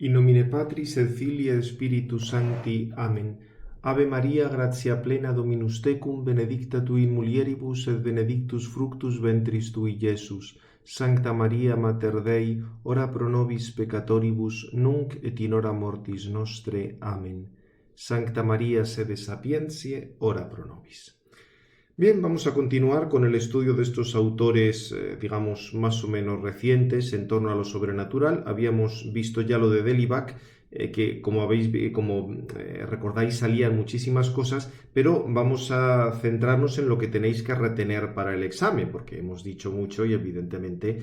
In nomine Patris et Filii et Spiritus Sancti. Amen. Ave Maria, gratia plena Dominus tecum, benedicta tu in mulieribus et benedictus fructus ventris tui, Iesus. Sancta Maria, Mater Dei, ora pro nobis peccatoribus, nunc et in hora mortis nostre. Amen. Sancta Maria, sede sapientiae, ora pro nobis. Bien, vamos a continuar con el estudio de estos autores, digamos, más o menos recientes en torno a lo sobrenatural. Habíamos visto ya lo de Delibac, que como recordáis salían muchísimas cosas, pero vamos a centrarnos en lo que tenéis que retener para el examen, porque hemos dicho mucho y evidentemente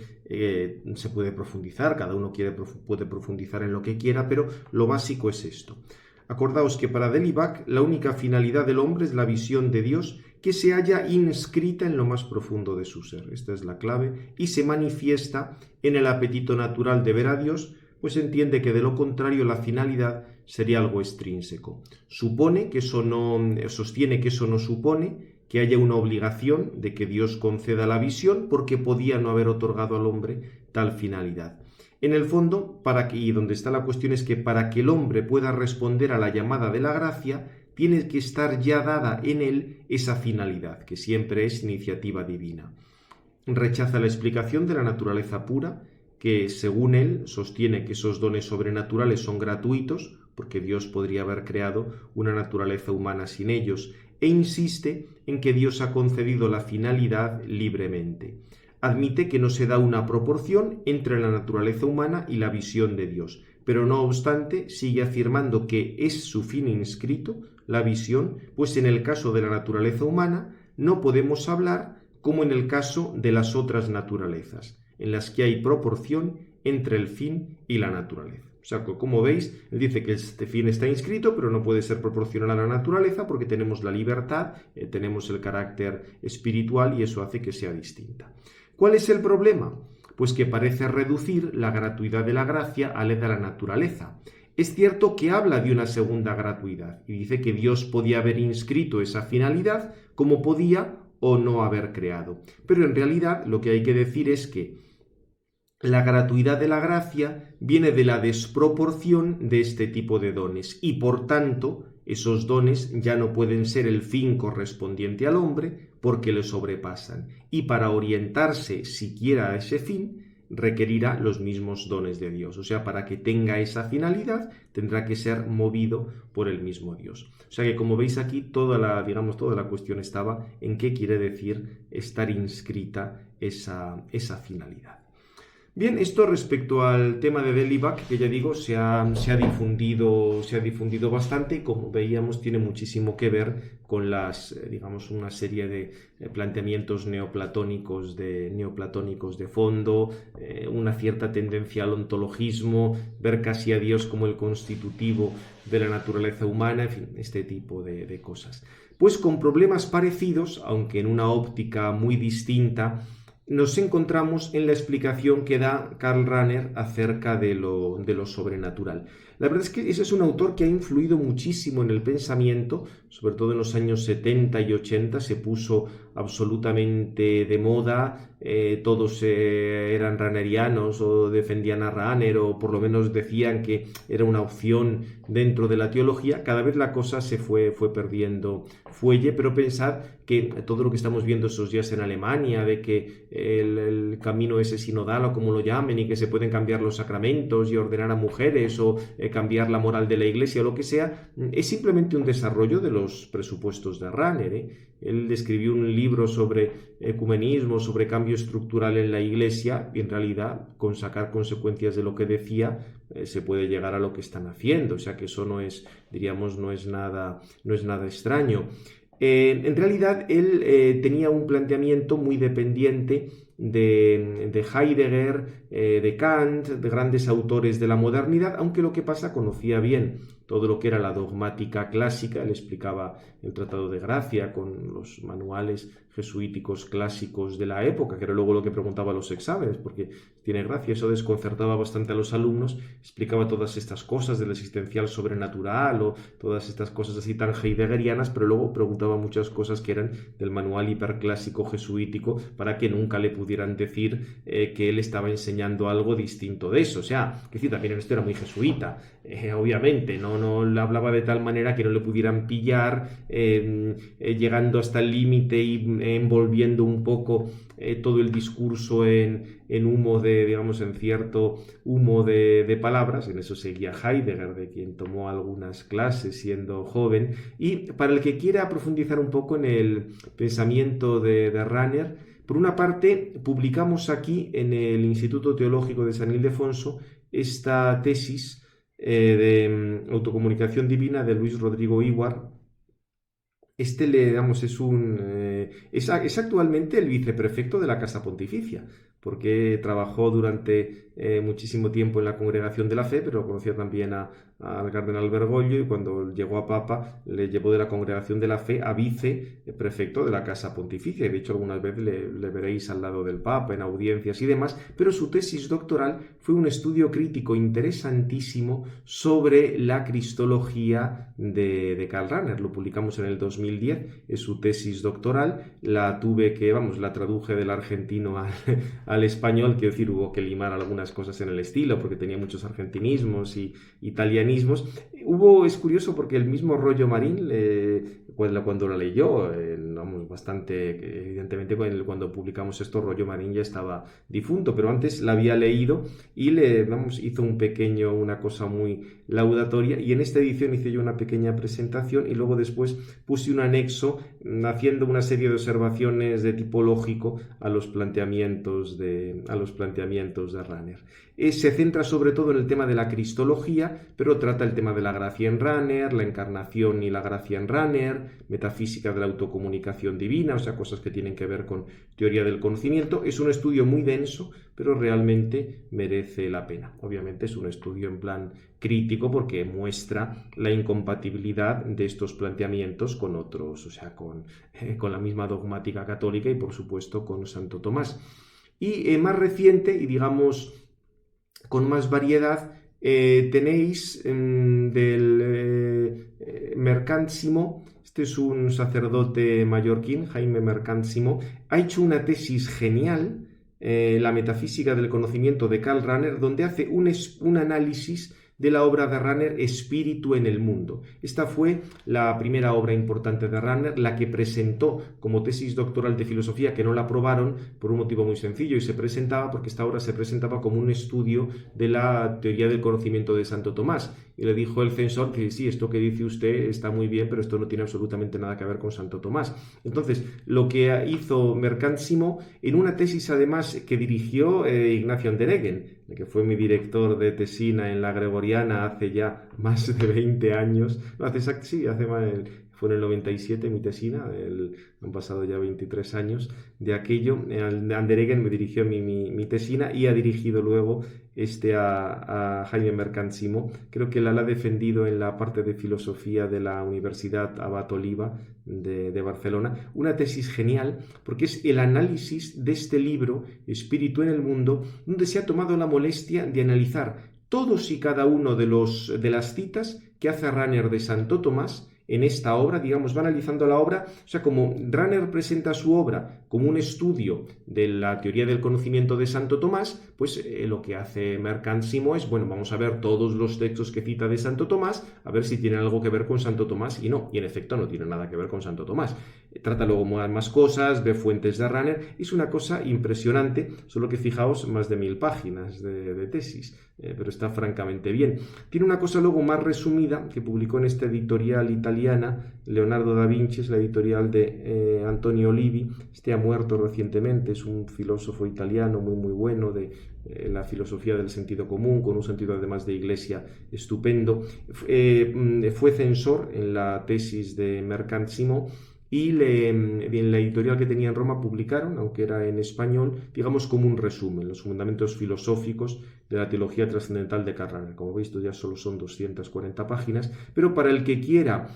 se puede profundizar, cada uno puede profundizar en lo que quiera, pero lo básico es esto. Acordaos que para Delibac la única finalidad del hombre es la visión de Dios que se halla inscrita en lo más profundo de su ser. Esta es la clave, y se manifiesta en el apetito natural de ver a Dios, pues entiende que de lo contrario la finalidad sería algo extrínseco. Sostiene que eso no supone que haya una obligación de que Dios conceda la visión, porque podía no haber otorgado al hombre tal finalidad. En el fondo, y donde está la cuestión es que para que el hombre pueda responder a la llamada de la gracia, tiene que estar ya dada en él esa finalidad, que siempre es iniciativa divina. Rechaza la explicación de la naturaleza pura, que según él sostiene que esos dones sobrenaturales son gratuitos, porque Dios podría haber creado una naturaleza humana sin ellos, e insiste en que Dios ha concedido la finalidad libremente. Admite que no se da una proporción entre la naturaleza humana y la visión de Dios, pero no obstante sigue afirmando que es su fin inscrito, la visión, pues en el caso de la naturaleza humana no podemos hablar como en el caso de las otras naturalezas, en las que hay proporción entre el fin y la naturaleza. O sea, como veis, él dice que este fin está inscrito, pero no puede ser proporcional a la naturaleza porque tenemos la libertad, tenemos el carácter espiritual y eso hace que sea distinta. ¿Cuál es el problema? Pues que parece reducir la gratuidad de la gracia a la de la naturaleza. Es cierto que habla de una segunda gratuidad y dice que Dios podía haber inscrito esa finalidad como podía o no haber creado. Pero en realidad lo que hay que decir es que la gratuidad de la gracia viene de la desproporción de este tipo de dones y por tanto esos dones ya no pueden ser el fin correspondiente al hombre porque le sobrepasan y para orientarse siquiera a ese fin requerirá los mismos dones de Dios. O sea, para que tenga esa finalidad tendrá que ser movido por el mismo Dios. O sea que como veis aquí toda la cuestión estaba en qué quiere decir estar inscrita esa finalidad. Bien, esto respecto al tema de Delibac, que ya digo, se ha difundido bastante y como veíamos tiene muchísimo que ver con una serie de planteamientos neoplatónicos de fondo, una cierta tendencia al ontologismo, ver casi a Dios como el constitutivo de la naturaleza humana, en fin, este tipo de cosas. Pues con problemas parecidos, aunque en una óptica muy distinta, nos encontramos en la explicación que da Karl Rahner acerca de lo sobrenatural. La verdad es que ese es un autor que ha influido muchísimo en el pensamiento, sobre todo en los años 70 y 80, se puso absolutamente de moda, todos eran rahnerianos o defendían a Rahner o por lo menos decían que era una opción dentro de la teología. Cada vez la cosa se fue perdiendo fuelle, pero pensad que todo lo que estamos viendo esos días en Alemania, de que el camino ese sinodal o como lo llamen y que se pueden cambiar los sacramentos y ordenar a mujeres o cambiar la moral de la iglesia o lo que sea, es simplemente un desarrollo de los presupuestos de Rahner. Él escribió un libro sobre ecumenismo, sobre cambio estructural en la iglesia y en realidad con sacar consecuencias de lo que decía se puede llegar a lo que están haciendo, o sea que eso no es nada extraño. En realidad él tenía un planteamiento muy dependiente de Heidegger, de Kant, de grandes autores de la modernidad, aunque lo que pasa conocía bien todo lo que era la dogmática clásica. Él explicaba el Tratado de Gracia con los manuales jesuíticos clásicos de la época, que era luego lo que preguntaba a los exámenes, porque tiene gracia, eso desconcertaba bastante a los alumnos, explicaba todas estas cosas del existencial sobrenatural o todas estas cosas así tan heideggerianas, pero luego preguntaba muchas cosas que eran del manual hiperclásico jesuítico para que nunca le pudieran decir que él estaba enseñando algo distinto de eso. O sea, que decir, también esto era muy jesuita, obviamente, no le hablaba de tal manera que no le pudieran pillar, llegando hasta el límite y envolviendo un poco todo el discurso en humo de, digamos, en cierto humo de palabras. En eso seguía Heidegger, de quien tomó algunas clases siendo joven. Y para el que quiera profundizar un poco en el pensamiento de Rahner, por una parte, publicamos aquí en el Instituto Teológico de San Ildefonso esta tesis de autocomunicación divina de Luis Rodrigo Iwar. Es actualmente el viceprefecto de la Casa Pontificia, porque trabajó durante muchísimo tiempo en la Congregación de la Fe, pero conocía también al cardenal Bergoglio, y cuando llegó a Papa le llevó de la Congregación de la Fe a viceprefecto de la Casa Pontificia, y de hecho algunas veces le veréis al lado del Papa en audiencias y demás, pero su tesis doctoral fue un estudio crítico interesantísimo sobre la cristología de Karl Rahner. Lo publicamos en el 2010, es su tesis doctoral, la traduje del argentino al español, quiero decir, hubo que limar algunas cosas en el estilo porque tenía muchos argentinismos y italianismos. Es curioso porque el mismo Rollo Marín, cuando la leyó, bastante, evidentemente cuando publicamos esto, Rollo Marín ya estaba difunto, pero antes la había leído y hizo una cosa muy laudatoria, y en esta edición hice yo una pequeña presentación y luego después puse un anexo haciendo una serie de observaciones de tipo lógico a los planteamientos de Rahner. Se centra sobre todo en el tema de la cristología, pero trata el tema de la gracia en Rahner, la encarnación y la gracia en Rahner, metafísica de la autocomunicación divina, o sea, cosas que tienen que ver con teoría del conocimiento. Es un estudio muy denso, pero realmente merece la pena. Obviamente es un estudio en plan crítico porque muestra la incompatibilidad de estos planteamientos con otros, o sea, con la misma dogmática católica y, por supuesto, con Santo Tomás. Y más reciente, y digamos con más variedad, tenéis del Mercánsimo. Este es un sacerdote mallorquín, Jaime Mercánsimo. Ha hecho una tesis genial, la metafísica del conocimiento de Karl Rahner, donde hace un análisis de la obra de Rahner, Espíritu en el mundo. Esta fue la primera obra importante de Rahner, la que presentó como tesis doctoral de filosofía, que no la aprobaron por un motivo muy sencillo, y porque esta obra se presentaba como un estudio de la teoría del conocimiento de Santo Tomás. Y le dijo el censor que sí, esto que dice usted está muy bien, pero esto no tiene absolutamente nada que ver con Santo Tomás. Entonces, lo que hizo Mercánsimo, en una tesis además que dirigió Ignacio Andereggen, que fue mi director de tesina en la Gregoriana hace ya más de 20 años, fue en el 97 mi tesina, han pasado ya 23 años de aquello. Andereggen me dirigió mi tesina y ha dirigido luego a Jaime Mercánsimo. Creo que la ha defendido en la parte de filosofía de la Universidad Abad Oliva de Barcelona. Una tesis genial porque es el análisis de este libro, Espíritu en el mundo, donde se ha tomado la molestia de analizar todos y cada uno de las citas que hace Rahner de Santo Tomás en esta obra. Digamos, va analizando la obra, o sea, como Rahner presenta su obra como un estudio de la teoría del conocimiento de Santo Tomás, pues lo que hace Mercánsimo es, vamos a ver todos los textos que cita de Santo Tomás, a ver si tienen algo que ver con Santo Tomás, y en efecto no tiene nada que ver con Santo Tomás. Trata luego más cosas, ve fuentes de Rahner, es una cosa impresionante, solo que fijaos, más de 1000 páginas de tesis, pero está francamente bien. Tiene una cosa luego más resumida que publicó en esta editorial italiana, Leonardo da Vinci, es la editorial de Antonio Olivi. Ha muerto recientemente, es un filósofo italiano muy muy bueno de la filosofía del sentido común, con un sentido además de iglesia estupendo. Fue censor en la tesis de Mercánsimo, y en la editorial que tenía en Roma publicaron, aunque era en español, digamos como un resumen, los fundamentos filosóficos de la teología trascendental de Karl Rahner. Como veis, ya solo son 240 páginas, pero para el que quiera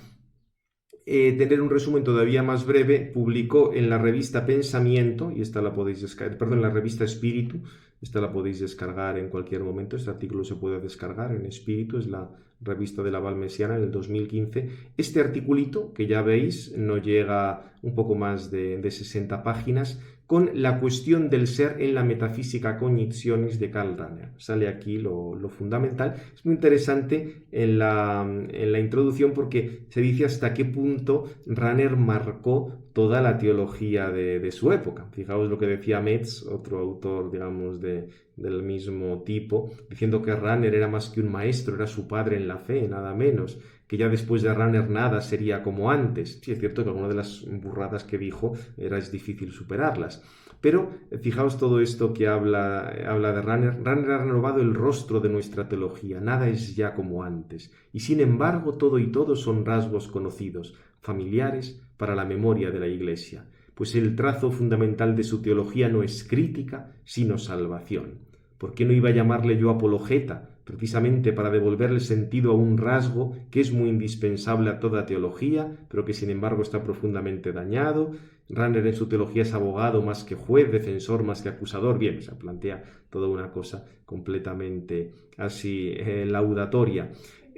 tener un resumen todavía más breve, publicó en la revista Pensamiento, y esta la podéis descargar, perdón, en la revista Espíritu, esta la podéis descargar en cualquier momento, este artículo se puede descargar en Espíritu, es la revista de la Valmesiana en el 2015. Este articulito, que ya veis, no llega un poco más de 60 páginas, con la cuestión del ser en la metafísica cognitionis de Karl Rahner. Sale aquí lo fundamental. Es muy interesante en la introducción porque se dice hasta qué punto Rahner marcó toda la teología de su época. Fijaos lo que decía Metz, otro autor, digamos, del mismo tipo, diciendo que Rahner era más que un maestro, era su padre en la fe, nada menos, que ya después de Rahner nada sería como antes. Sí, es cierto que alguna de las burradas que dijo es difícil superarlas. Pero fijaos todo esto que habla de Rahner. Rahner ha renovado el rostro de nuestra teología. Nada es ya como antes. Y sin embargo, todo y todo son rasgos conocidos, familiares para la memoria de la Iglesia. Pues el trazo fundamental de su teología no es crítica, sino salvación. ¿Por qué no iba a llamarle yo apologeta? Precisamente para devolverle sentido a un rasgo que es muy indispensable a toda teología, pero que sin embargo está profundamente dañado. Rahner en su teología es abogado más que juez, defensor más que acusador. Bien, se plantea toda una cosa completamente así laudatoria.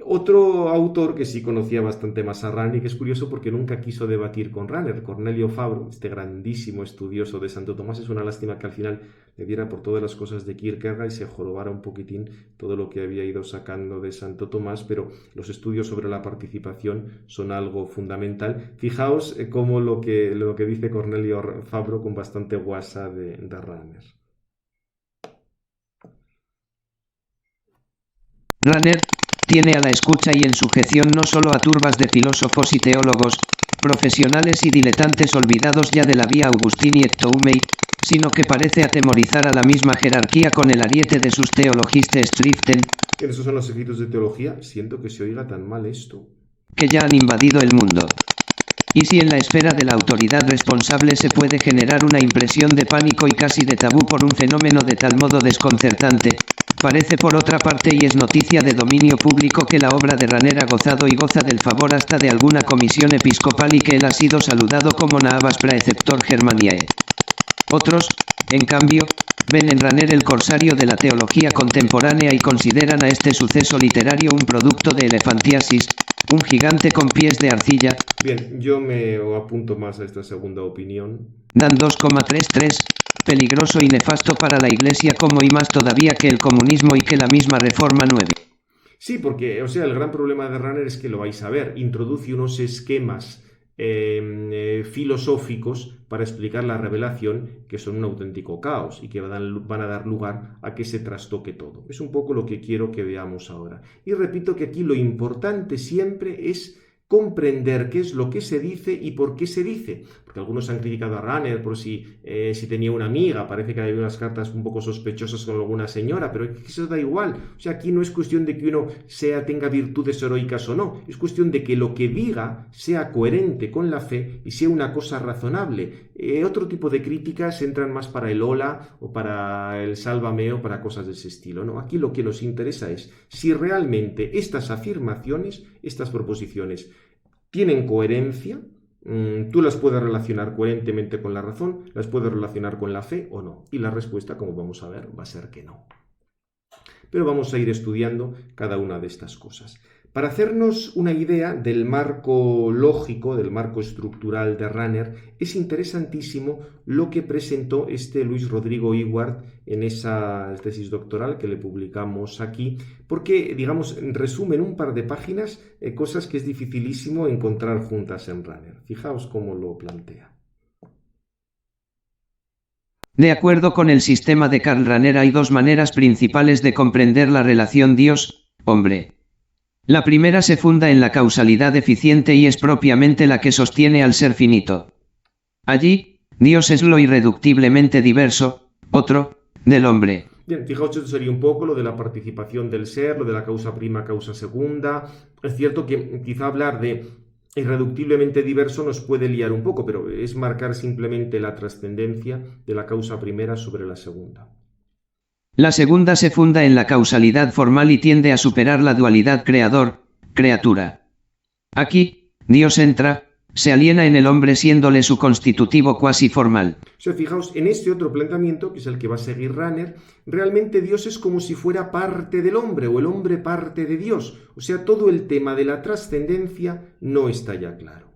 Otro autor que sí conocía bastante más a Rahner y que es curioso porque nunca quiso debatir con Rahner, Cornelio Fabro, este grandísimo estudioso de Santo Tomás. Es una lástima que al final le diera por todas las cosas de Kierkegaard y se jorobara un poquitín todo lo que había ido sacando de Santo Tomás, pero los estudios sobre la participación son algo fundamental. Fijaos cómo lo que dice Cornelio Fabro con bastante guasa de Rahner. Rahner tiene a la escucha y en sujeción no solo a turbas de filósofos y teólogos, profesionales y diletantes olvidados ya de la vía Augustini et Toumei, sino que parece atemorizar a la misma jerarquía con el ariete de sus teologistes Schriften. Esos son los escritos de teología. Siento que se oiga tan mal esto. Que ya han invadido el mundo. Y si en la esfera de la autoridad responsable se puede generar una impresión de pánico y casi de tabú por un fenómeno de tal modo desconcertante, parece por otra parte y es noticia de dominio público que la obra de Rahner ha gozado y goza del favor hasta de alguna comisión episcopal y que él ha sido saludado como Navas Praeceptor Germaniae. Otros, en cambio, ven en Rahner el corsario de la teología contemporánea y consideran a este suceso literario un producto de elefantiasis, un gigante con pies de arcilla. Bien, yo me apunto más a esta segunda opinión. Dan 2,33, peligroso y nefasto para la Iglesia como y más todavía que el comunismo y que la misma Reforma 9. Sí, porque, o sea, el gran problema de Rahner es que lo vais a ver, introduce unos esquemas filosóficos para explicar la revelación que son un auténtico caos y que van a dar lugar a que se trastoque todo. Es un poco lo que quiero que veamos ahora. Y repito que aquí lo importante siempre es comprender qué es lo que se dice y por qué se dice. Porque algunos han criticado a Rahner por si tenía una amiga, parece que había unas cartas un poco sospechosas con alguna señora, pero eso da igual. O sea, aquí no es cuestión de que uno tenga virtudes heroicas o no, es cuestión de que lo que diga sea coherente con la fe y sea una cosa razonable. Otro tipo de críticas entran más para el hola o para el sálvame o para cosas de ese estilo, ¿no? Aquí lo que nos interesa es si realmente estas afirmaciones, estas proposiciones, tienen coherencia. Tú las puedes relacionar coherentemente con la razón, las puedes relacionar con la fe o no. Y la respuesta, como vamos a ver, va a ser que no. Pero vamos a ir estudiando cada una de estas cosas. Para hacernos una idea del marco lógico, del marco estructural de Rahner, es interesantísimo lo que presentó Luis Rodrigo Ewart en esa tesis doctoral que le publicamos aquí, porque, digamos, resume en un par de páginas cosas que es dificilísimo encontrar juntas en Rahner. Fijaos cómo lo plantea. De acuerdo con el sistema de Karl Rahner hay dos maneras principales de comprender la relación Dios-hombre. La primera se funda en la causalidad eficiente y es propiamente la que sostiene al ser finito. Allí, Dios es lo irreductiblemente diverso, otro, del hombre. Bien, fijaos, esto sería un poco lo de la participación del ser, lo de la causa prima, causa segunda. Es cierto que quizá hablar de irreductiblemente diverso nos puede liar un poco, pero es marcar simplemente la trascendencia de la causa primera sobre la segunda. La segunda se funda en la causalidad formal y tiende a superar la dualidad creador-criatura. Aquí, Dios entra, se aliena en el hombre siéndole su constitutivo cuasi formal. O sea, fijaos, en este otro planteamiento, que es el que va a seguir Rahner, realmente Dios es como si fuera parte del hombre o el hombre parte de Dios. O sea, todo el tema de la trascendencia no está ya claro.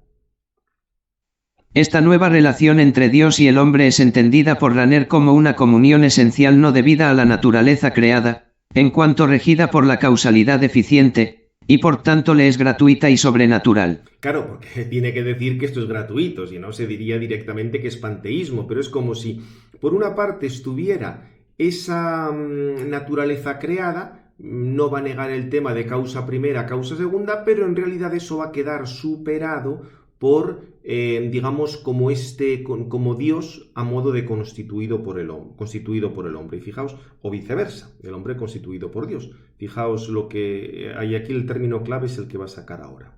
Esta nueva relación entre Dios y el hombre es entendida por Rahner como una comunión esencial no debida a la naturaleza creada, en cuanto regida por la causalidad eficiente, y por tanto le es gratuita y sobrenatural. Claro, porque tiene que decir que esto es gratuito, si no se diría directamente que es panteísmo, pero es como si por una parte estuviera esa naturaleza creada, no va a negar el tema de causa primera, causa segunda, pero en realidad eso va a quedar superado por, digamos, como Dios a modo de constituido por el hombre. Y fijaos, o viceversa, el hombre constituido por Dios. Fijaos lo que hay aquí, el término clave es el que va a sacar ahora.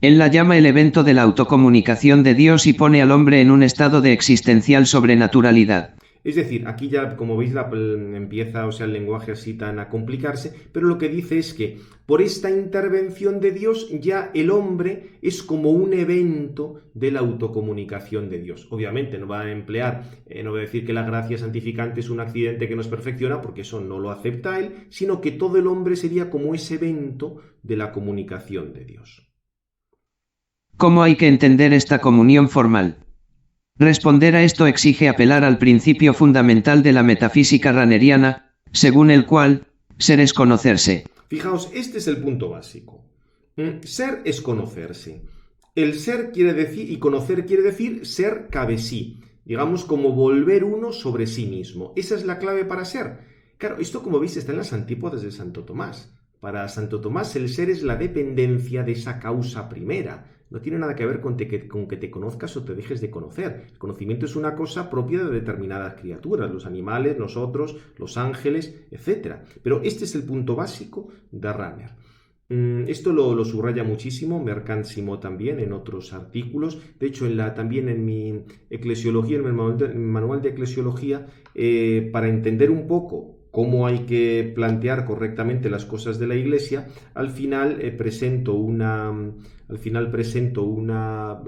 Él la llama el evento de la autocomunicación de Dios y pone al hombre en un estado de existencial sobrenaturalidad. Es decir, aquí ya, como veis, empieza, el lenguaje así tan a complicarse, pero lo que dice es que por esta intervención de Dios ya el hombre es como un evento de la autocomunicación de Dios. Obviamente no va a emplear, no va a decir que la gracia santificante es un accidente que nos perfecciona, porque eso no lo acepta él, sino que todo el hombre sería como ese evento de la comunicación de Dios. ¿Cómo hay que entender esta comunión formal? Responder a esto exige apelar al principio fundamental de la metafísica rahneriana, según el cual, ser es conocerse. Fijaos, este es el punto básico. Ser es conocerse. El ser quiere decir, y conocer quiere decir, ser cabe sí. Digamos, como volver uno sobre sí mismo. Esa es la clave para ser. Claro, esto, como veis, está en las antípodas de Santo Tomás. Para Santo Tomás, el ser es la dependencia de esa causa primera. No tiene nada que ver con que te conozcas o te dejes de conocer. El conocimiento es una cosa propia de determinadas criaturas, los animales, nosotros, los ángeles, etc. Pero este es el punto básico de Rahner. Esto lo subraya muchísimo Mercant Simó también en otros artículos. De hecho, también en mi eclesiología, en el manual de eclesiología, para entender un poco cómo hay que plantear correctamente las cosas de la Iglesia, al final presento una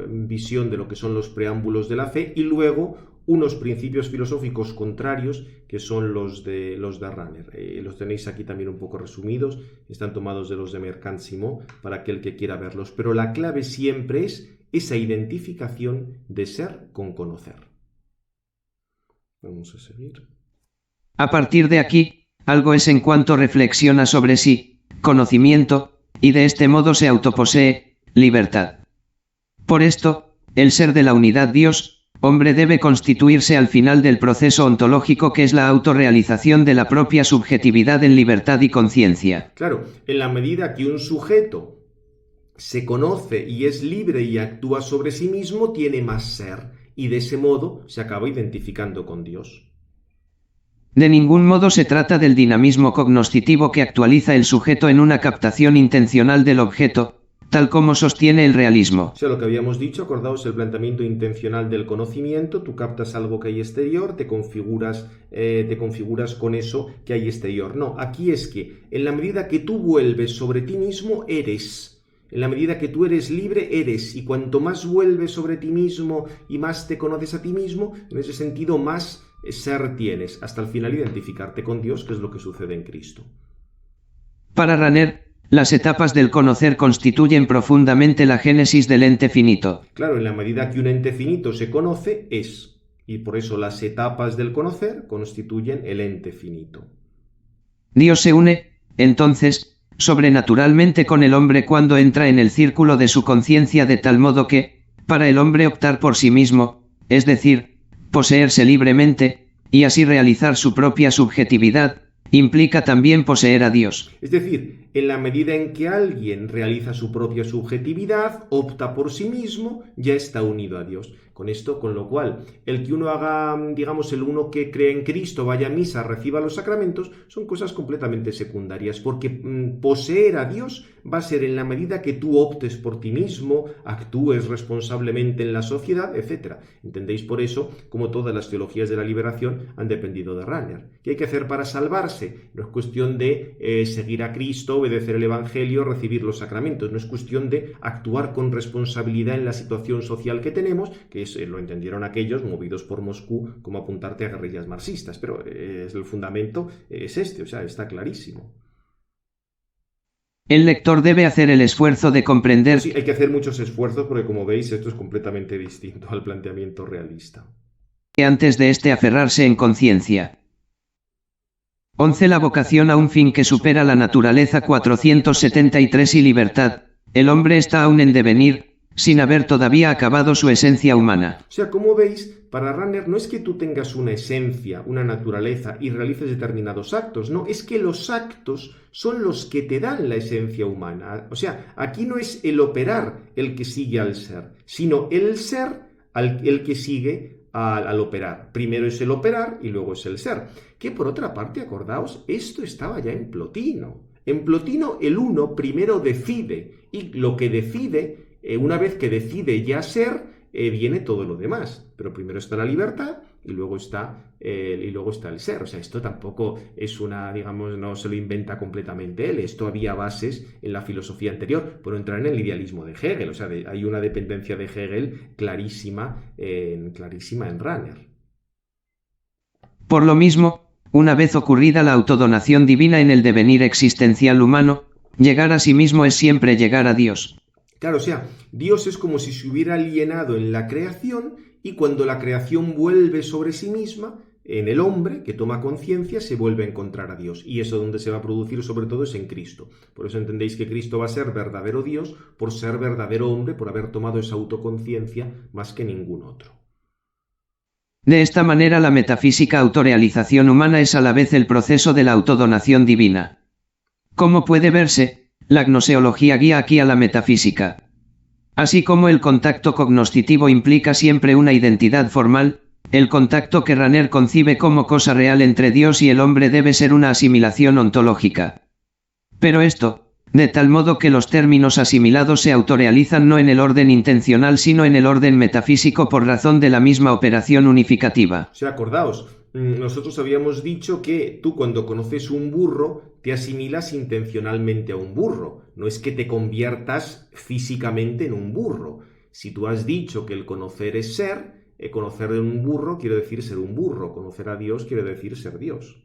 visión de lo que son los preámbulos de la fe y luego unos principios filosóficos contrarios que son los de Rahner. Los tenéis aquí también un poco resumidos, están tomados de los de Mercant Simó para aquel que quiera verlos. Pero la clave siempre es esa identificación de ser con conocer. Vamos a seguir. A partir de aquí, algo es en cuanto reflexiona sobre sí, conocimiento, y de este modo se autoposee, libertad. Por esto, el ser de la unidad Dios, hombre debe constituirse al final del proceso ontológico que es la autorrealización de la propia subjetividad en libertad y conciencia. Claro, en la medida que un sujeto se conoce y es libre y actúa sobre sí mismo, tiene más ser, y de ese modo se acaba identificando con Dios. De ningún modo se trata del dinamismo cognoscitivo que actualiza el sujeto en una captación intencional del objeto, tal como sostiene el realismo. O sea, lo que habíamos dicho, acordaos el planteamiento intencional del conocimiento, tú captas algo que hay exterior, te configuras con eso que hay exterior. No, aquí es que en la medida que tú vuelves sobre ti mismo, eres. En la medida que tú eres libre, eres. Y cuanto más vuelves sobre ti mismo y más te conoces a ti mismo, en ese sentido más ser tienes, hasta el final identificarte con Dios, que es lo que sucede en Cristo. Para Rahner, las etapas del conocer constituyen profundamente la génesis del ente finito. Claro, en la medida que un ente finito se conoce, es. Y por eso las etapas del conocer constituyen el ente finito. Dios se une, entonces, sobrenaturalmente con el hombre cuando entra en el círculo de su conciencia de tal modo que, para el hombre optar por sí mismo, es decir, poseerse libremente, y así realizar su propia subjetividad, implica también poseer a Dios. Es decir, en la medida en que alguien realiza su propia subjetividad, opta por sí mismo, ya está unido a Dios. Con esto, con lo cual, el que uno haga, digamos, el uno que cree en Cristo, vaya a misa, reciba los sacramentos, son cosas completamente secundarias, porque poseer a Dios va a ser en la medida que tú optes por ti mismo, actúes responsablemente en la sociedad, etc. ¿Entendéis? Por eso, como todas las teologías de la liberación han dependido de Rahner. ¿Qué hay que hacer para salvarse? salvarse, no es cuestión de seguir a Cristo, obedecer el Evangelio, recibir los sacramentos, no es cuestión de actuar con responsabilidad en la situación social que tenemos, que lo entendieron aquellos movidos por Moscú como apuntarte a guerrillas marxistas, pero el fundamento es este, o sea, está clarísimo. El lector debe hacer el esfuerzo de comprender. Sí, hay que hacer muchos esfuerzos porque, como veis, esto es completamente distinto al planteamiento realista. Que antes de aferrarse en conciencia. 11. La vocación a un fin que supera la naturaleza. 473. Y libertad. El hombre está aún en devenir, sin haber todavía acabado su esencia humana. O sea, como veis, para Rahner no es que tú tengas una esencia, una naturaleza y realices determinados actos, no, es que los actos son los que te dan la esencia humana. O sea, aquí no es el operar el que sigue al ser, sino el ser el que sigue al operar. Primero es el operar y luego es el ser. Que por otra parte, acordaos, esto estaba ya en Plotino. En Plotino el uno primero decide y lo que decide, una vez que decide ya ser, viene todo lo demás, pero primero está la libertad y luego está el ser. O sea, esto tampoco es una, digamos, no se lo inventa completamente él, esto había bases en la filosofía anterior, por no entrar en el idealismo de Hegel, o sea, hay una dependencia de Hegel clarísima en Rahner. Por lo mismo, una vez ocurrida la autodonación divina en el devenir existencial humano, llegar a sí mismo es siempre llegar a Dios. Claro, o sea, Dios es como si se hubiera alienado en la creación y cuando la creación vuelve sobre sí misma, en el hombre que toma conciencia se vuelve a encontrar a Dios. Y eso donde se va a producir sobre todo es en Cristo. Por eso entendéis que Cristo va a ser verdadero Dios por ser verdadero hombre, por haber tomado esa autoconciencia más que ningún otro. De esta manera la metafísica autorrealización humana es a la vez el proceso de la autodonación divina. Como puede verse, la gnoseología guía aquí a la metafísica. Así como el contacto cognoscitivo implica siempre una identidad formal, el contacto que Rahner concibe como cosa real entre Dios y el hombre debe ser una asimilación ontológica. Pero esto, de tal modo que los términos asimilados se autorrealizan no en el orden intencional sino en el orden metafísico por razón de la misma operación unificativa. O sea, acordaos, nosotros habíamos dicho que tú cuando conoces un burro te asimilas intencionalmente a un burro, no es que te conviertas físicamente en un burro. Si tú has dicho que el conocer es ser, conocer de un burro quiere decir ser un burro, conocer a Dios quiere decir ser Dios.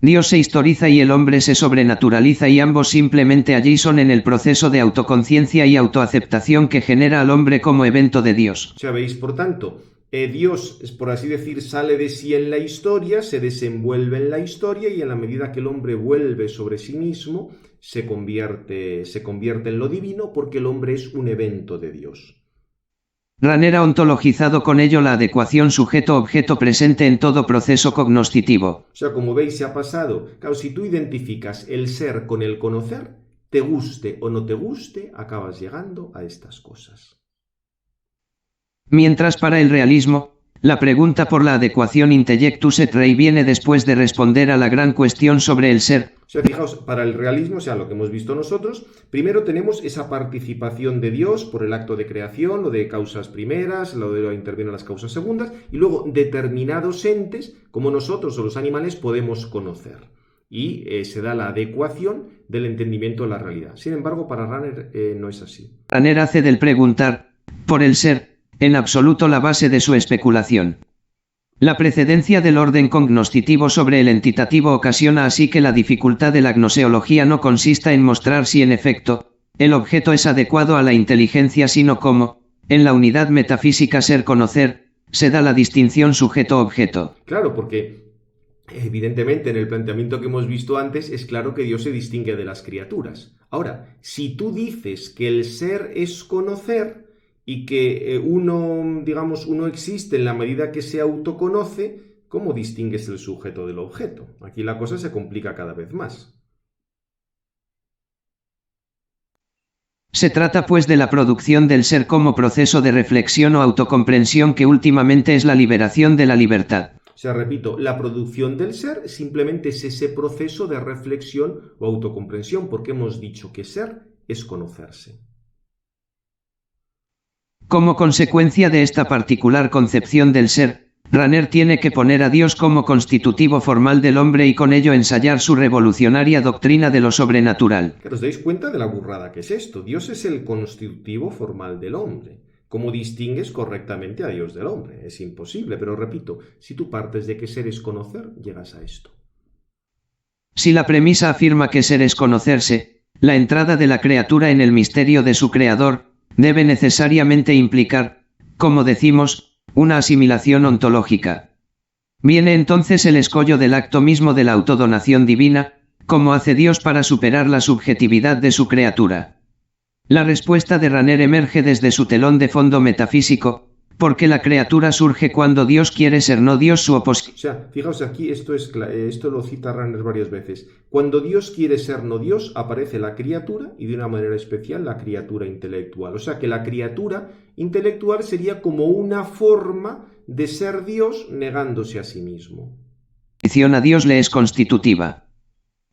Dios se historiza y el hombre se sobrenaturaliza y ambos simplemente allí son en el proceso de autoconciencia y autoaceptación que genera al hombre como evento de Dios. O sea, veis, por tanto, Dios, por así decir, sale de sí en la historia, se desenvuelve en la historia y en la medida que el hombre vuelve sobre sí mismo, se convierte en lo divino porque el hombre es un evento de Dios. Rahner ha ontologizado con ello la adecuación sujeto-objeto presente en todo proceso cognoscitivo. O sea, como veis, se ha pasado. Claro, si tú identificas el ser con el conocer, te guste o no te guste, acabas llegando a estas cosas. Mientras para el realismo, la pregunta por la adecuación intellectus et rei viene después de responder a la gran cuestión sobre el ser. O sea, fijaos, para el realismo, o sea, lo que hemos visto nosotros, primero tenemos esa participación de Dios por el acto de creación, lo de causas primeras, lo de lo intervienen las causas segundas, y luego determinados entes, como nosotros o los animales, podemos conocer. Y se da la adecuación del entendimiento de la realidad. Sin embargo, para Rahner no es así. Rahner hace del preguntar, por el ser, en absoluto la base de su especulación. La precedencia del orden cognoscitivo sobre el entitativo ocasiona así que la dificultad de la gnoseología no consista en mostrar si en efecto, el objeto es adecuado a la inteligencia sino cómo, en la unidad metafísica ser-conocer, se da la distinción sujeto-objeto. Claro, porque evidentemente en el planteamiento que hemos visto antes es claro que Dios se distingue de las criaturas. Ahora, si tú dices que el ser es conocer, y que uno existe en la medida que se autoconoce, ¿cómo distingues el sujeto del objeto? Aquí la cosa se complica cada vez más. Se trata pues de la producción del ser como proceso de reflexión o autocomprensión que últimamente es la liberación de la libertad. O sea, repito, la producción del ser simplemente es ese proceso de reflexión o autocomprensión, porque hemos dicho que ser es conocerse. Como consecuencia de esta particular concepción del ser, Ranner tiene que poner a Dios como constitutivo formal del hombre y con ello ensayar su revolucionaria doctrina de lo sobrenatural. Claro, ¿os dais cuenta de la burrada que es esto? Dios es el constitutivo formal del hombre. ¿Cómo distingues correctamente a Dios del hombre? Es imposible, pero repito, si tú partes de que ser es conocer, llegas a esto. Si la premisa afirma que ser es conocerse, la entrada de la criatura en el misterio de su creador, debe necesariamente implicar, como decimos, una asimilación ontológica. Viene entonces el escollo del acto mismo de la autodonación divina, como hace Dios para superar la subjetividad de su criatura. La respuesta de Ranner emerge desde su telón de fondo metafísico, porque la criatura surge cuando Dios quiere ser no Dios su oposición. O sea, fijaos aquí, esto lo cita Ranner varias veces. Cuando Dios quiere ser no Dios, aparece la criatura y de una manera especial la criatura intelectual. O sea que la criatura intelectual sería como una forma de ser Dios negándose a sí mismo. A Dios le es constitutiva.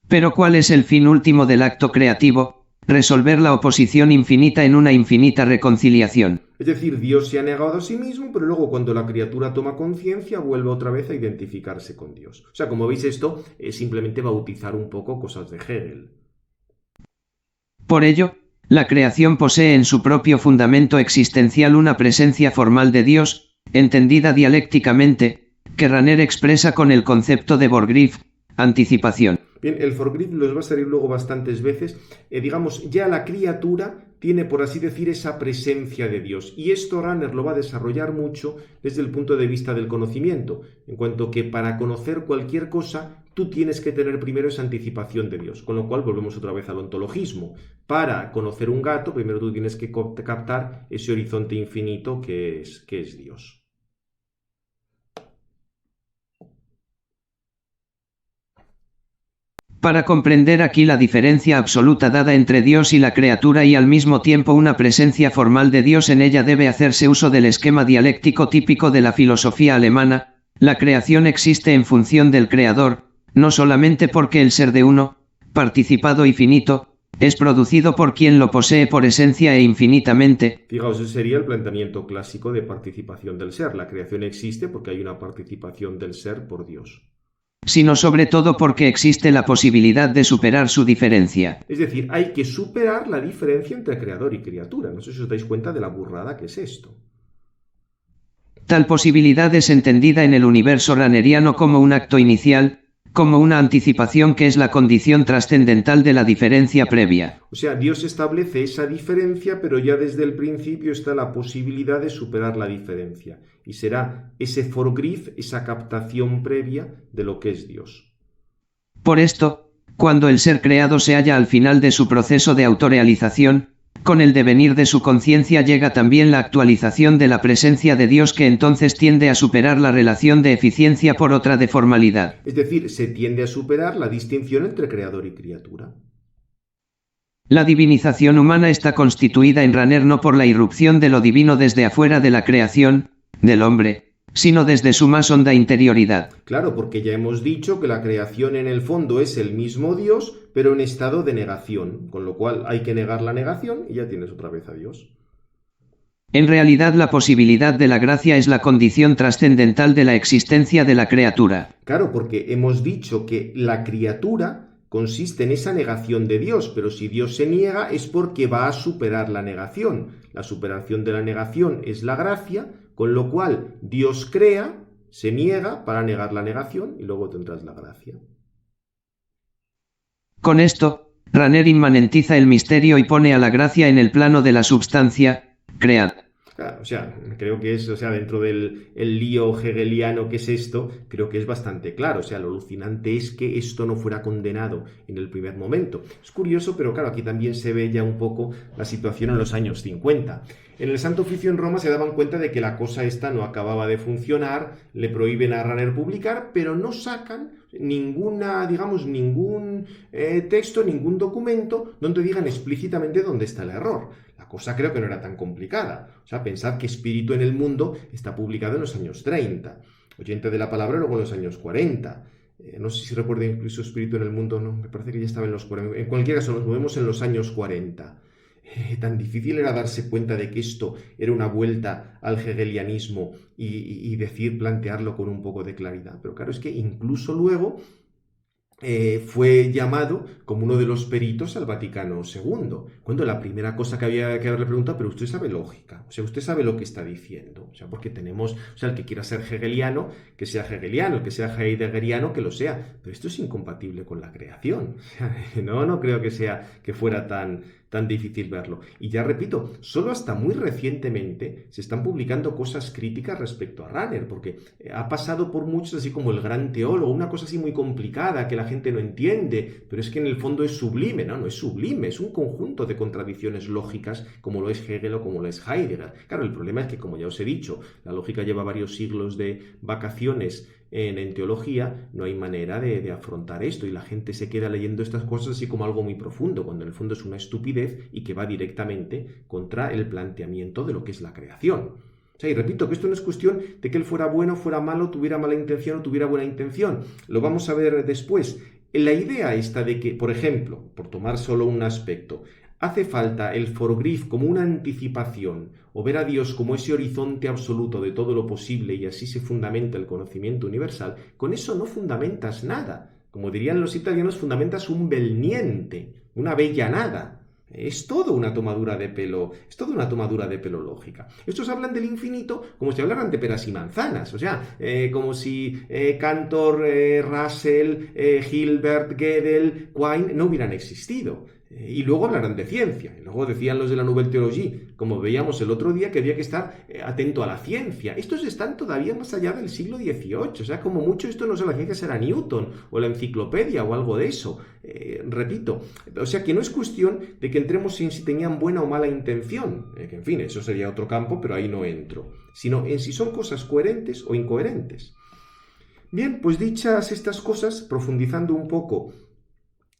Pero ¿cuál es el fin último del acto creativo? Resolver la oposición infinita en una infinita reconciliación. Es decir, Dios se ha negado a sí mismo, pero luego cuando la criatura toma conciencia vuelve otra vez a identificarse con Dios. O sea, como veis, esto es simplemente bautizar un poco cosas de Hegel. Por ello, la creación posee en su propio fundamento existencial una presencia formal de Dios, entendida dialécticamente, que Ranner expresa con el concepto de Borgriff, anticipación. Bien, el Forgriff los va a salir luego bastantes veces. Digamos, ya la criatura tiene, por así decir, esa presencia de Dios. Y esto Ranner lo va a desarrollar mucho desde el punto de vista del conocimiento, en cuanto que para conocer cualquier cosa, tú tienes que tener primero esa anticipación de Dios. Con lo cual volvemos otra vez al ontologismo. Para conocer un gato, primero tú tienes que captar ese horizonte infinito que es Dios. Para comprender aquí la diferencia absoluta dada entre Dios y la criatura y al mismo tiempo una presencia formal de Dios en ella debe hacerse uso del esquema dialéctico típico de la filosofía alemana. La creación existe en función del creador, no solamente porque el ser de uno, participado y finito, es producido por quien lo posee por esencia e infinitamente. Fijaos, ese sería el planteamiento clásico de participación del ser. La creación existe porque hay una participación del ser por Dios. Sino sobre todo porque existe la posibilidad de superar su diferencia. Es decir, hay que superar la diferencia entre creador y criatura. No sé si os dais cuenta de la burrada que es esto. Tal posibilidad es entendida en el universo ranneriano como un acto inicial, como una anticipación que es la condición trascendental de la diferencia previa. O sea, Dios establece esa diferencia, pero ya desde el principio está la posibilidad de superar la diferencia. Y será ese Forgriff, esa captación previa de lo que es Dios. Por esto, cuando el ser creado se halla al final de su proceso de autorrealización, con el devenir de su conciencia llega también la actualización de la presencia de Dios que entonces tiende a superar la relación de eficiencia por otra de formalidad. Es decir, se tiende a superar la distinción entre creador y criatura. La divinización humana está constituida en Ranner no por la irrupción de lo divino desde afuera de la creación, del hombre, sino desde su más honda interioridad. Claro, porque ya hemos dicho que la creación en el fondo es el mismo Dios, pero en estado de negación, con lo cual hay que negar la negación y ya tienes otra vez a Dios. En realidad la posibilidad de la gracia es la condición trascendental de la existencia de la criatura. Claro, porque hemos dicho que la criatura consiste en esa negación de Dios, pero si Dios se niega es porque va a superar la negación. La superación de la negación es la gracia, con lo cual Dios crea, se niega para negar la negación y luego tendrás la gracia. Con esto, Ranner inmanentiza el misterio y pone a la gracia en el plano de la substancia, creada. Claro, o sea, creo que es, dentro del lío hegeliano que es esto, creo que es bastante claro. O sea, lo alucinante es que esto no fuera condenado en el primer momento. Es curioso, pero claro, aquí también se ve ya un poco la situación en los años 50. En el Santo Oficio en Roma se daban cuenta de que la cosa esta no acababa de funcionar, le prohíben a Ranner publicar, pero no sacan ningún texto, ningún documento donde digan explícitamente dónde está el error. La cosa creo que no era tan complicada. O sea, pensad que Espíritu en el Mundo está publicado en los años 30, Oyente de la Palabra luego en los años 40. No sé si recuerdo incluso Espíritu en el Mundo, no, me parece que ya estaba en los 40. En cualquier caso, nos movemos en los años 40. Tan difícil era darse cuenta de que esto era una vuelta al hegelianismo y plantearlo con un poco de claridad. Pero claro, es que incluso luego fue llamado como uno de los peritos al Vaticano II, cuando la primera cosa que había que haberle preguntado, pero usted sabe lógica, o sea, usted sabe lo que está diciendo, o sea, porque tenemos, o sea, el que quiera ser hegeliano, que sea hegeliano, el que sea heideggeriano, que lo sea, pero esto es incompatible con la creación, o sea, no creo que fuera tan difícil verlo. Y ya repito, solo hasta muy recientemente se están publicando cosas críticas respecto a Rahner, porque ha pasado por muchos así como el gran teólogo, una cosa así muy complicada que la gente no entiende, pero es que en el fondo es sublime, no es sublime, es un conjunto de contradicciones lógicas como lo es Hegel o como lo es Heidegger. Claro, el problema es que, como ya os he dicho, la lógica lleva varios siglos de vacaciones en teología, no hay manera de afrontar esto y la gente se queda leyendo estas cosas así como algo muy profundo, cuando en el fondo es una estupidez y que va directamente contra el planteamiento de lo que es la creación. O sea, y repito que esto no es cuestión de que él fuera bueno, fuera malo, tuviera mala intención o tuviera buena intención. Lo vamos a ver después. La idea esta de que, por ejemplo, por tomar solo un aspecto, hace falta el forgriff como una anticipación o ver a Dios como ese horizonte absoluto de todo lo posible y así se fundamenta el conocimiento universal, con eso no fundamentas nada. Como dirían los italianos, fundamentas un bel niente, una bella nada. Es todo una tomadura de pelo, es toda una tomadura de pelo lógica. Estos hablan del infinito como si hablaran de peras y manzanas, o sea, como si Cantor, Russell, Hilbert, Gödel, Quine no hubieran existido. Y luego hablarán de ciencia. Y luego decían los de la Nouvelle Théologie, como veíamos el otro día, que había que estar atento a la ciencia. Estos están todavía más allá del siglo XVIII. O sea, como mucho esto no sé, la ciencia será Newton o la enciclopedia o algo de eso. Repito, o sea que no es cuestión de que entremos en si tenían buena o mala intención. Que en fin, eso sería otro campo, pero ahí no entro. Sino en si son cosas coherentes o incoherentes. Bien, pues dichas estas cosas, profundizando un poco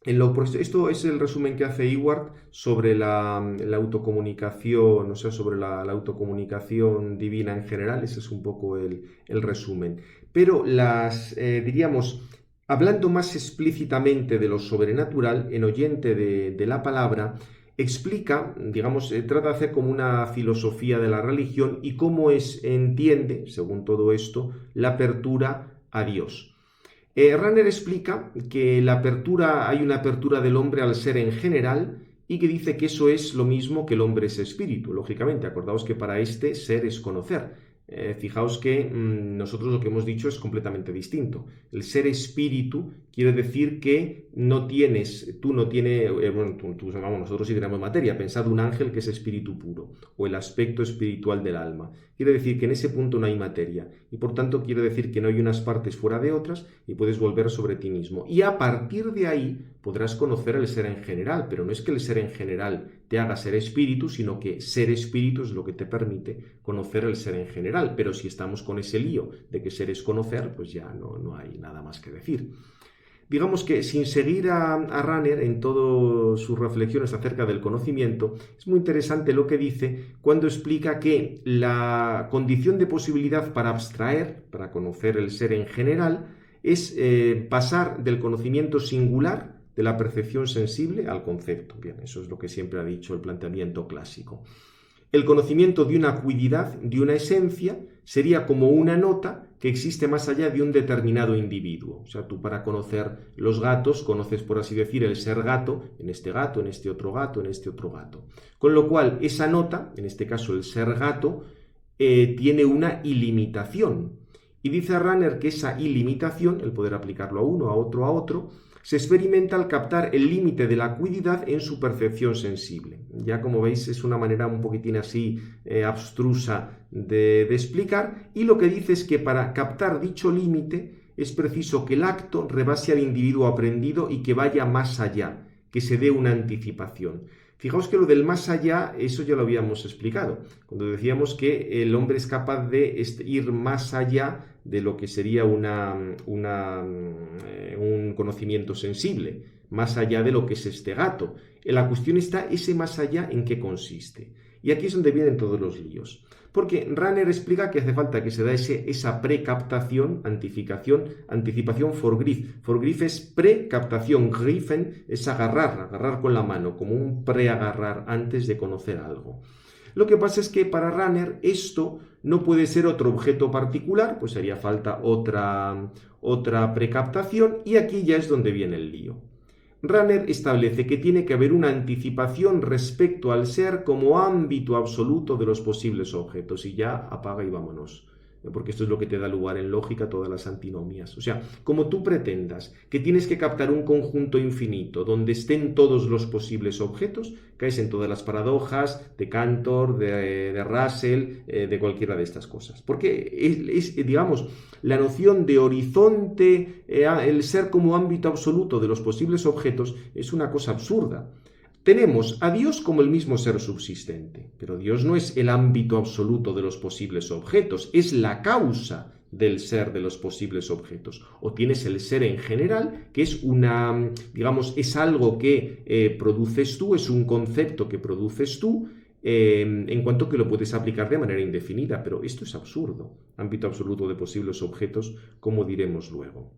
esto es el resumen que hace Ewart sobre la autocomunicación, o sea, sobre la autocomunicación divina en general. Ese es un poco el resumen. Pero diríamos, hablando más explícitamente de lo sobrenatural, en Oyente de la Palabra, explica, digamos, trata de hacer como una filosofía de la religión y cómo entiende, según todo esto, la apertura a Dios. Rahner explica que hay una apertura del hombre al ser en general y que dice que eso es lo mismo que el hombre es espíritu. Lógicamente, acordaos que para este ser es conocer. Fijaos que nosotros lo que hemos dicho es completamente distinto. El ser espíritu quiere decir que nosotros sí tenemos materia. Pensad un ángel que es espíritu puro o el aspecto espiritual del alma. Quiere decir que en ese punto no hay materia y por tanto quiere decir que no hay unas partes fuera de otras y puedes volver sobre ti mismo. Y a partir de ahí podrás conocer el ser en general, pero no es que el ser en general te haga ser espíritu, sino que ser espíritu es lo que te permite conocer el ser en general. Pero si estamos con ese lío de que ser es conocer, pues ya no hay nada más que decir. Digamos que sin seguir a Rahner en todas sus reflexiones acerca del conocimiento, es muy interesante lo que dice cuando explica que la condición de posibilidad para abstraer, para conocer el ser en general, es pasar del conocimiento singular, de la percepción sensible, al concepto. Bien, eso es lo que siempre ha dicho el planteamiento clásico. El conocimiento de una acuidad, de una esencia, sería como una nota que existe más allá de un determinado individuo. O sea, tú para conocer los gatos, conoces, por así decir, el ser gato, en este otro gato, en este otro gato. Con lo cual, esa nota, en este caso el ser gato, tiene una ilimitación. Y dice Rahner que esa ilimitación, el poder aplicarlo a uno, a otro, se experimenta al captar el límite de la acuidad en su percepción sensible. Ya como veis es una manera un poquitín así abstrusa de explicar, y lo que dice es que para captar dicho límite es preciso que el acto rebase al individuo aprendido y que vaya más allá, que se dé una anticipación. Fijaos que lo del más allá, eso ya lo habíamos explicado, cuando decíamos que el hombre es capaz de ir más allá de lo que sería un conocimiento sensible, más allá de lo que es este gato. La cuestión está ese más allá en qué consiste. Y aquí es donde vienen todos los líos. Porque Rahner explica que hace falta que se da esa precaptación, anticipación Vorgriff. Vorgriff es precaptación, griffen es agarrar con la mano, como un preagarrar antes de conocer algo. Lo que pasa es que para Rahner esto no puede ser otro objeto particular, pues haría falta otra precaptación, y aquí ya es donde viene el lío. Rahner establece que tiene que haber una anticipación respecto al ser como ámbito absoluto de los posibles objetos, y ya apaga y vámonos, porque esto es lo que te da lugar en lógica a todas las antinomias. O sea, como tú pretendas que tienes que captar un conjunto infinito donde estén todos los posibles objetos, caes en todas las paradojas de Cantor, de Russell, de cualquiera de estas cosas. Porque digamos, la noción de horizonte, el ser como ámbito absoluto de los posibles objetos, es una cosa absurda. Tenemos a Dios como el mismo ser subsistente, pero Dios no es el ámbito absoluto de los posibles objetos, es la causa del ser de los posibles objetos. O tienes el ser en general, que es es algo que produces tú, es un concepto que produces tú, en cuanto que lo puedes aplicar de manera indefinida, pero esto es absurdo, ámbito absoluto de posibles objetos, como diremos luego.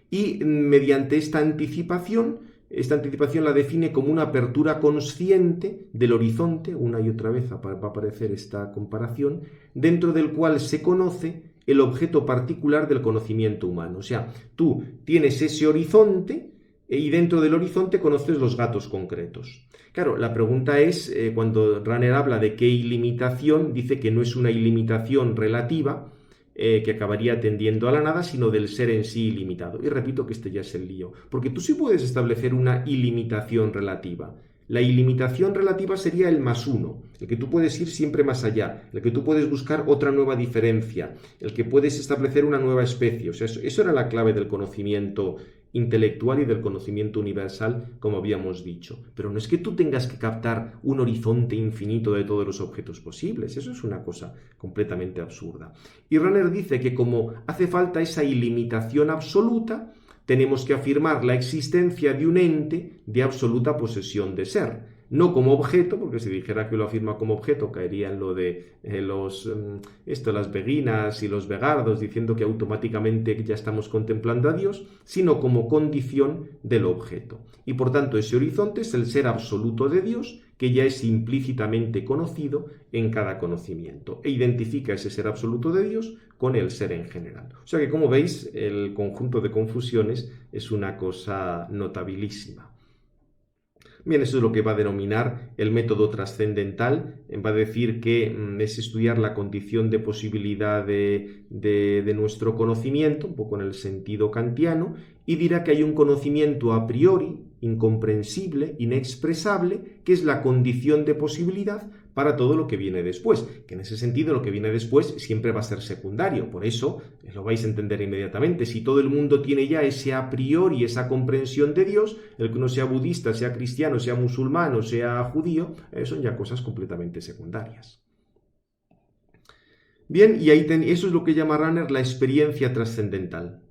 Y mediante esta anticipación la define como una apertura consciente del horizonte, una y otra vez va a aparecer esta comparación, dentro del cual se conoce el objeto particular del conocimiento humano. O sea, tú tienes ese horizonte y dentro del horizonte conoces los gatos concretos. Claro, la pregunta es, cuando Rahner habla de qué ilimitación, dice que no es una ilimitación relativa, que acabaría tendiendo a la nada, sino del ser en sí ilimitado. Y repito que este ya es el lío, porque tú sí puedes establecer una ilimitación relativa. La ilimitación relativa sería el +1, el que tú puedes ir siempre más allá, el que tú puedes buscar otra nueva diferencia, el que puedes establecer una nueva especie. O sea, eso era la clave del conocimiento intelectual y del conocimiento universal, como habíamos dicho. Pero no es que tú tengas que captar un horizonte infinito de todos los objetos posibles, eso es una cosa completamente absurda. Y Rahner dice que como hace falta esa ilimitación absoluta, tenemos que afirmar la existencia de un ente de absoluta posesión de ser. No como objeto, porque si dijera que lo afirma como objeto caería en lo de las beguinas y los vegardos, diciendo que automáticamente ya estamos contemplando a Dios, sino como condición del objeto. Y por tanto ese horizonte es el ser absoluto de Dios, que ya es implícitamente conocido en cada conocimiento, e identifica ese ser absoluto de Dios con el ser en general. O sea que, como veis, el conjunto de confusiones es una cosa notabilísima. Bien, eso es lo que va a denominar el método trascendental. Va a decir que es estudiar la condición de posibilidad de nuestro conocimiento, un poco en el sentido kantiano, y dirá que hay un conocimiento a priori, incomprensible, inexpresable, que es la condición de posibilidad para todo lo que viene después, que en ese sentido lo que viene después siempre va a ser secundario. Por eso lo vais a entender inmediatamente. Si todo el mundo tiene ya ese a priori, esa comprensión de Dios, el que uno sea budista, sea cristiano, sea musulmán, sea judío, son ya cosas completamente secundarias. Bien, y eso es lo que llama Rahner la experiencia trascendental,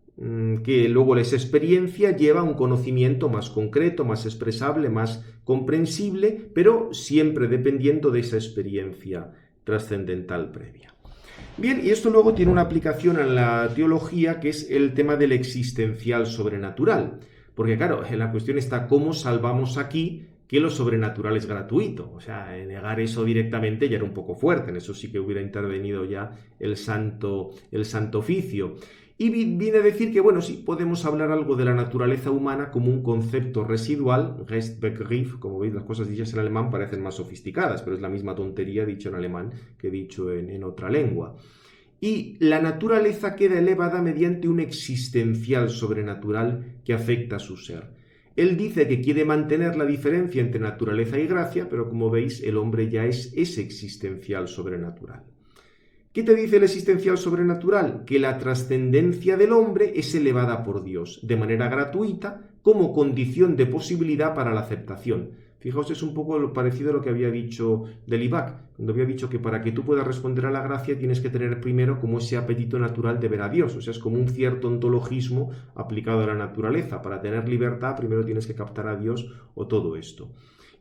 que luego esa experiencia lleva a un conocimiento más concreto, más expresable, más comprensible, pero siempre dependiendo de esa experiencia trascendental previa. Bien, y esto luego tiene una aplicación en la teología, que es el tema del existencial sobrenatural, porque claro, la cuestión está cómo salvamos aquí que lo sobrenatural es gratuito. O sea, negar eso directamente ya era un poco fuerte, en eso sí que hubiera intervenido ya el Santo Oficio. Y viene a decir que, bueno, sí, podemos hablar algo de la naturaleza humana como un concepto residual, Restbegriff, como veis, las cosas dichas en alemán parecen más sofisticadas, pero es la misma tontería dicho en alemán que dicho en otra lengua. Y la naturaleza queda elevada mediante un existencial sobrenatural que afecta a su ser. Él dice que quiere mantener la diferencia entre naturaleza y gracia, pero como veis, el hombre ya es ese existencial sobrenatural. ¿Qué te dice el existencial sobrenatural? Que la trascendencia del hombre es elevada por Dios, de manera gratuita, como condición de posibilidad para la aceptación. Fijaos, es un poco parecido a lo que había dicho Delibac, cuando había dicho que para que tú puedas responder a la gracia tienes que tener primero como ese apetito natural de ver a Dios. O sea, es como un cierto ontologismo aplicado a la naturaleza. Para tener libertad primero tienes que captar a Dios o todo esto.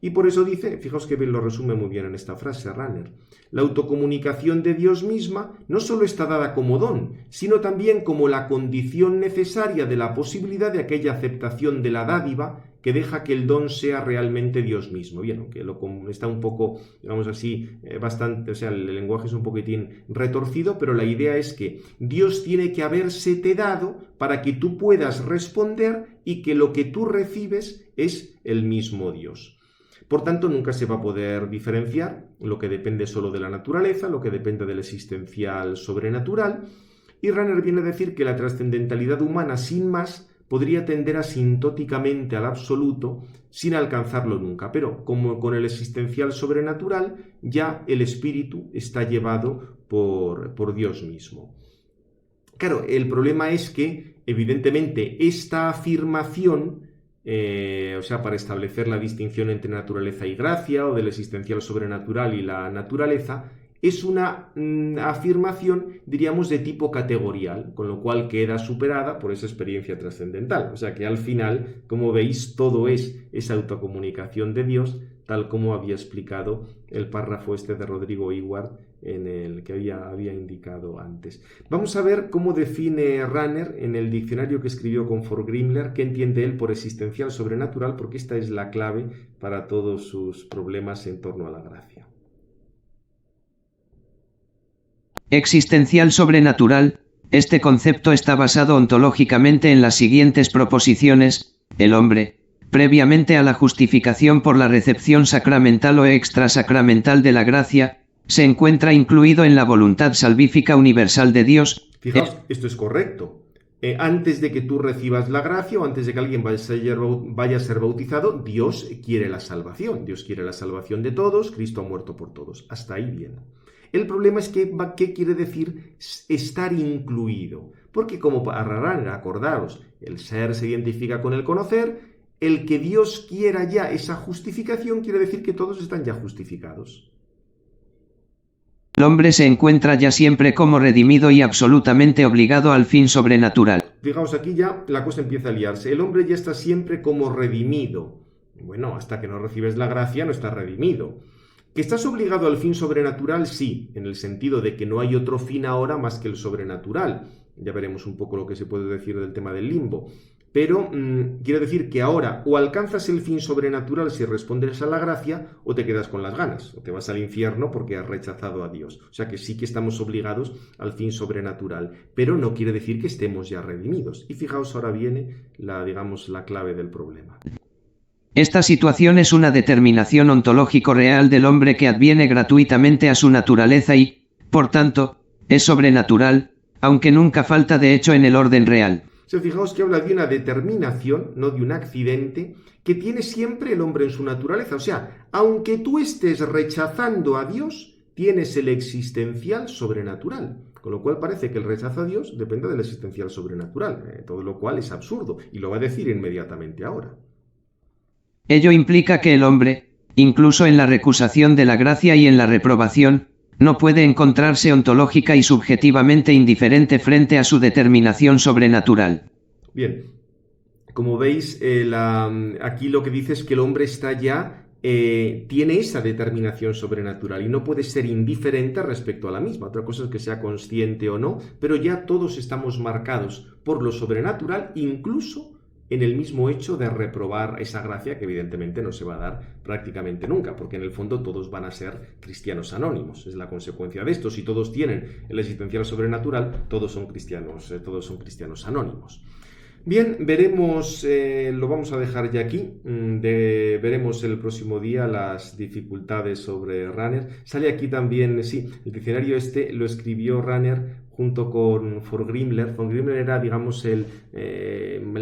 Y por eso dice, fijaos que lo resume muy bien en esta frase Rahner, la autocomunicación de Dios misma no solo está dada como don, sino también como la condición necesaria de la posibilidad de aquella aceptación de la dádiva que deja que el don sea realmente Dios mismo. Bien, aunque está un poco, digamos así, bastante, o sea, el lenguaje es un poquitín retorcido, pero la idea es que Dios tiene que habérsete dado para que tú puedas responder y que lo que tú recibes es el mismo Dios. Por tanto, nunca se va a poder diferenciar lo que depende solo de la naturaleza, lo que depende del existencial sobrenatural, y Rahner viene a decir que la trascendentalidad humana, sin más, podría tender asintóticamente al absoluto sin alcanzarlo nunca, pero como con el existencial sobrenatural, ya el espíritu está llevado por Dios mismo. Claro, el problema es que, evidentemente, esta afirmación, o sea, para establecer la distinción entre naturaleza y gracia, o del existencial sobrenatural y la naturaleza, es una afirmación, diríamos, de tipo categorial, con lo cual queda superada por esa experiencia trascendental. O sea que al final, como veis, todo es esa autocomunicación de Dios, tal como había explicado el párrafo este de Rodrigo Ewart en el que había indicado antes. Vamos a ver cómo define Rahner en el diccionario que escribió con Forgrimler, qué entiende él por existencial sobrenatural, porque esta es la clave para todos sus problemas en torno a la gracia. Existencial sobrenatural. Este concepto está basado ontológicamente en las siguientes proposiciones: el hombre, previamente a la justificación por la recepción sacramental o extrasacramental de la gracia, se encuentra incluido en la voluntad salvífica universal de Dios. Fijaos, esto es correcto. Antes de que tú recibas la gracia o antes de que alguien vaya a ser bautizado, Dios quiere la salvación. Dios quiere la salvación de todos, Cristo ha muerto por todos. Hasta ahí bien. El problema es que, ¿qué quiere decir estar incluido? Porque como para Rahner, acordaros, el ser se identifica con el conocer, el que Dios quiera ya esa justificación quiere decir que todos están ya justificados. El hombre se encuentra ya siempre como redimido y absolutamente obligado al fin sobrenatural. Fijaos, aquí ya la cosa empieza a liarse. El hombre ya está siempre como redimido. Bueno, hasta que no recibes la gracia no estás redimido. ¿Que estás obligado al fin sobrenatural? Sí, en el sentido de que no hay otro fin ahora más que el sobrenatural. Ya veremos un poco lo que se puede decir del tema del limbo. Pero quiero decir que ahora o alcanzas el fin sobrenatural si respondes a la gracia, o te quedas con las ganas, o te vas al infierno porque has rechazado a Dios. O sea que sí que estamos obligados al fin sobrenatural, pero no quiere decir que estemos ya redimidos. Y fijaos, ahora viene la clave del problema. Esta situación es una determinación ontológico real del hombre que adviene gratuitamente a su naturaleza y, por tanto, es sobrenatural, aunque nunca falta de hecho en el orden real. Fijaos que habla de una determinación, no de un accidente, que tiene siempre el hombre en su naturaleza. O sea, aunque tú estés rechazando a Dios, tienes el existencial sobrenatural. Con lo cual parece que el rechazo a Dios depende del existencial sobrenatural, todo lo cual es absurdo, y lo va a decir inmediatamente ahora. Ello implica que el hombre, incluso en la recusación de la gracia y en la reprobación, no puede encontrarse ontológica y subjetivamente indiferente frente a su determinación sobrenatural. Bien, como veis, aquí lo que dice es que el hombre está ya, tiene esa determinación sobrenatural y no puede ser indiferente respecto a la misma. Otra cosa es que sea consciente o no, pero ya todos estamos marcados por lo sobrenatural, incluso en el mismo hecho de reprobar esa gracia que evidentemente no se va a dar prácticamente nunca, porque en el fondo todos van a ser cristianos anónimos, es la consecuencia de esto. Si todos tienen el existencial sobrenatural, todos son cristianos anónimos. Bien, veremos, lo vamos a dejar ya aquí, veremos el próximo día las dificultades sobre Rahner. Sale aquí también, sí, el diccionario este lo escribió Rahner junto con Forgrimler. Forgrimler era, digamos, el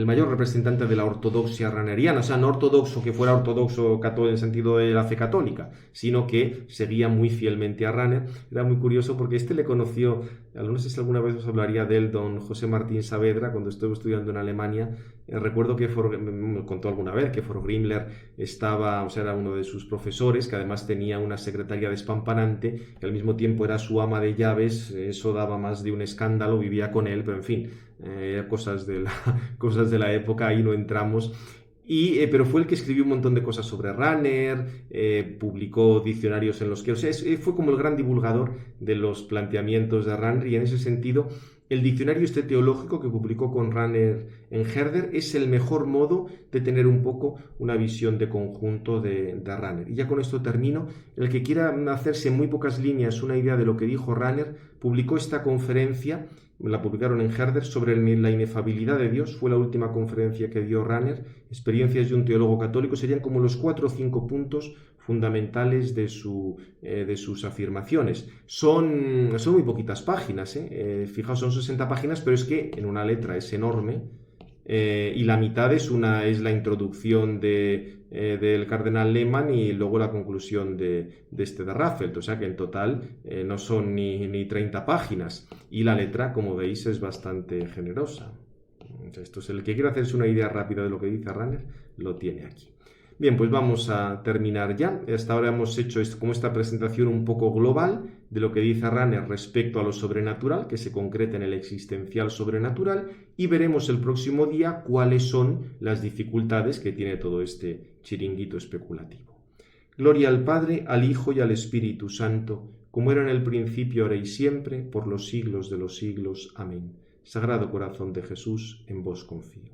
mayor representante de la ortodoxia rahneriana, o sea, no ortodoxo que fuera ortodoxo en el sentido de la fe católica, sino que seguía muy fielmente a Rahner. Era muy curioso porque este le conoció, no sé si alguna vez os hablaría de él, don José Martín Saavedra, cuando estuve estudiando en Alemania. Recuerdo que me contó alguna vez que Forgrimler era uno de sus profesores, que además tenía una secretaria despampanante, que al mismo tiempo era su ama de llaves. Eso daba más de un escándalo, vivía con él, pero en fin, cosas de la época, ahí no entramos. Pero fue el que escribió un montón de cosas sobre Rahner, publicó diccionarios en los que... fue como el gran divulgador de los planteamientos de Rahner, y en ese sentido el diccionario teológico que publicó con Rahner en Herder es el mejor modo de tener un poco una visión de conjunto de Rahner. Y ya con esto termino. El que quiera hacerse en muy pocas líneas una idea de lo que dijo Rahner, publicó esta conferencia, la publicaron en Herder, sobre la inefabilidad de Dios. Fue la última conferencia que dio Rahner, Experiencias de un teólogo católico. Serían como los 4 o 5 puntos fundamentales de sus afirmaciones. Son muy poquitas páginas, fijaos, son 60 páginas, pero es que en una letra es enorme, y la mitad es la introducción del cardenal Lehmann y luego la conclusión de Raffelt, o sea que en total no son ni 30 páginas, y la letra, como veis, es bastante generosa. Esto es, el que quiera hacerse una idea rápida de lo que dice Rahner, lo tiene aquí. Bien, pues vamos a terminar ya. Hasta ahora hemos hecho como esta presentación un poco global de lo que dice Rahner respecto a lo sobrenatural, que se concreta en el existencial sobrenatural, y veremos el próximo día cuáles son las dificultades que tiene todo este chiringuito especulativo. Gloria al Padre, al Hijo y al Espíritu Santo, como era en el principio, ahora y siempre, por los siglos de los siglos. Amén. Sagrado Corazón de Jesús, en vos confío.